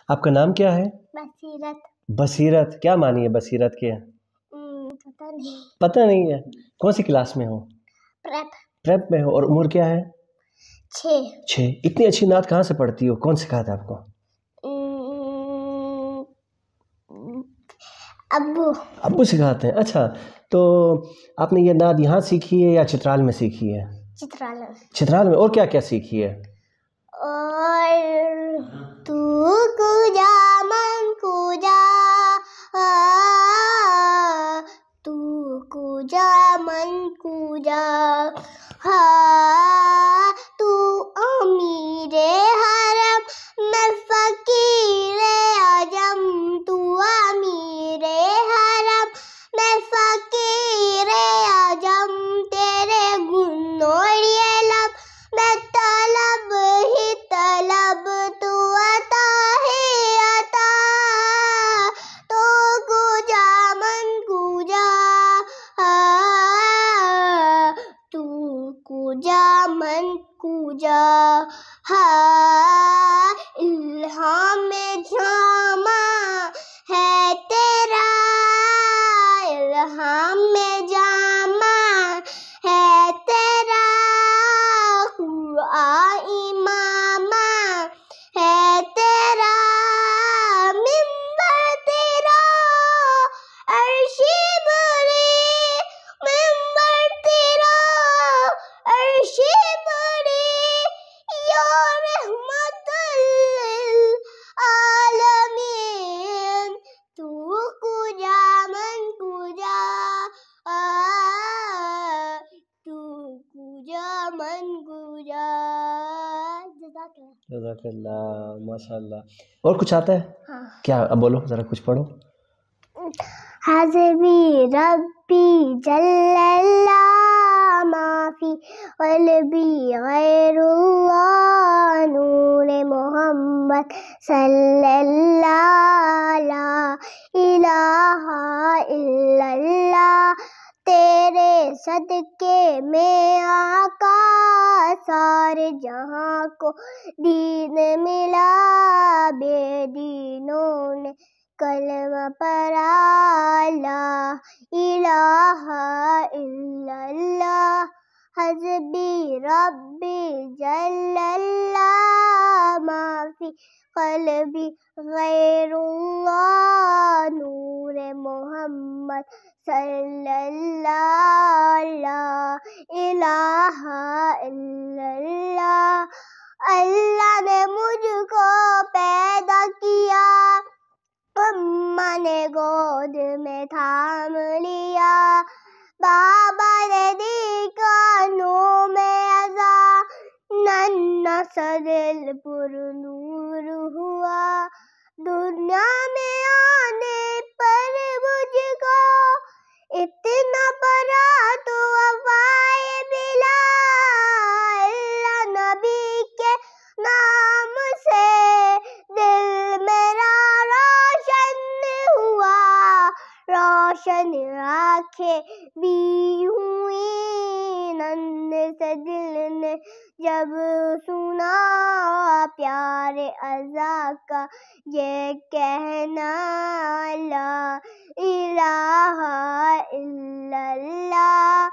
آپ کا نام کیا ہے؟ بصیرت. بصیرت. کیا معنی ہے بصیرت کے؟ پتہ نہیں. پتہ نہیں ہے. کون سی کلاس میں ہو؟ پریپ. پریپ میں ہو. اور عمر کیا ہے؟ 6. اتنی اچھی نعت کہاں سے پڑھتی ہو؟ کون سکھاتا ہے آپ کو؟ ابو سکھاتے ہیں. اچھا، تو آپ نے یہ نعت یہاں سیکھی ہے یا چترال میں سیکھی ہے؟ چترال میں. اور کیا کیا سیکھی ہے؟ اور تو کجا من کجا، تو کجا من کجا، تو امیر حرم میں فقیر عجم، تو امیر حرم میں فقیر عجم، تیرے گنوں یہ لب میں طلب ہی طلب، تو عطا ہی عطا، تو کجا من کجا، تو کجا من کجا، الہام میں جامع ہے تیرا، الہام میں جامع ہے تیرا، قرآن امام ہے تیرا، منبر تیرا عرش بری، منبر تیرا عرش بری، یا رحمت للعالمین، تو کجا من کجا، تو کجا من کجا. جزاک اللہ. ماشاء اللہ. اور کچھ آتا ہے؟ ہاں. کیا؟ اب بولو ذرا، کچھ پڑھو. حسبی ربی جل اللہ ما فی قلبی غیر اللہ، نور محمد صلی اللہ، لا الہ الا اللہ، تیرے صدقے میں آقا سارے جہاں کو دین ملا، بے دینوں نے کلمہ پڑھا، لا الہ الا اللہ، حسبی ربی جل اللہ ما فی قلبی غیر اللہ، نور محمد صلی اللہ، لا الہ الا اللہ. اللہ نے مجھ کو پیدا کیا، اماں نے گود میں تھام لیا، بابا نے دی کانوں میں اذان، ننھا سا دل پر نور ہوا، دنیا میں آنے پر مجھ کو اتنا پڑا تو وفائے ملا، اللہ نبی کے نام سے دل میرا روشن ہوا، روشن آنکھیں بھی ہوئی، ننھے سے دل نے جب سنا پیارے آقا کا یہ کہنا، لا الہ الا اللہ،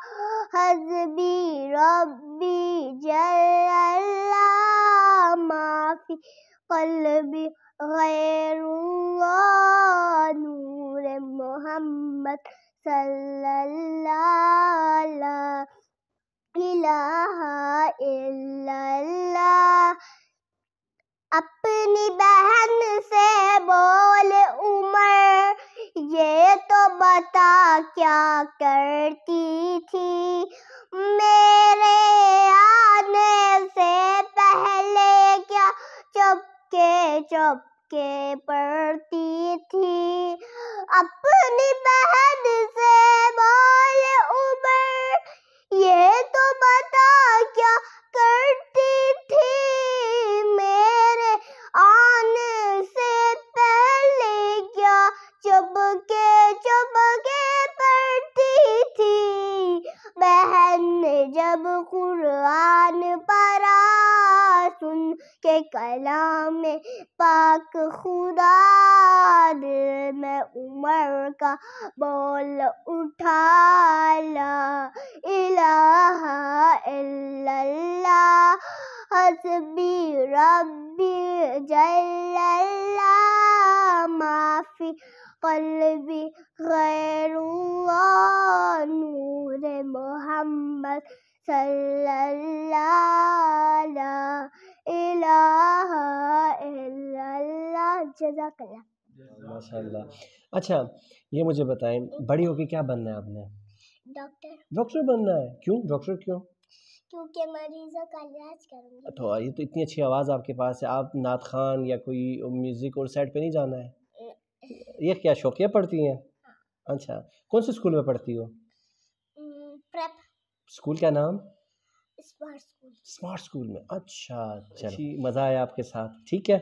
حسبی ربی جل اللہ ما فی قلبی غیر اللہ، نور محمد صلی اللہ، لا الہ الا اللہ. اپنی بہن سے بول عمر، یہ تو بتا کیا کرتی تھی، میرے آنے سے پہلے کیا چپکے چپکے پڑھتی تھی. اپنی بہن سے بول عمر، یہ تو بتا کیا کرتی تھی، میرے آنے سے پہلے کیا چپکے چپکے پڑھتی تھی. بہن نے جب قرآن پڑھا، سن کے کلام پاک خدا دل میں عمر کا بول اٹھا لا الہ الا اللہ حسبی ربی جل اللہ ما فی قلبی غیر اللہ نور محمد صلی اللہ لا الہ الا اللہ. جزاک اللہ. ماشاء اللہ. اچھا یہ مجھے بتائیں بڑی ہو کے کیا بننا ہے آپ نے؟ ڈاکٹر. ڈاکٹر بننا ہے. کیوں ڈاکٹر کیوں؟ کیونکہ مریضوں کا علاج کروں گی. تو یہ تو اتنی اچھی آواز آپ کے پاس ہے, آپ نعت خوان یا کوئی میوزک اور سائڈ پہ نہیں جانا ہے؟ یہ کیا شوقیہ پڑھتی ہیں؟ اچھا کون سے اسکول میں پڑھتی ہو؟ پریپ. اسکول کا نام؟ Smart school. اسمارٹ اسکول میں. اچھا چلیے مزہ آیا آپ کے ساتھ. ٹھیک ہے.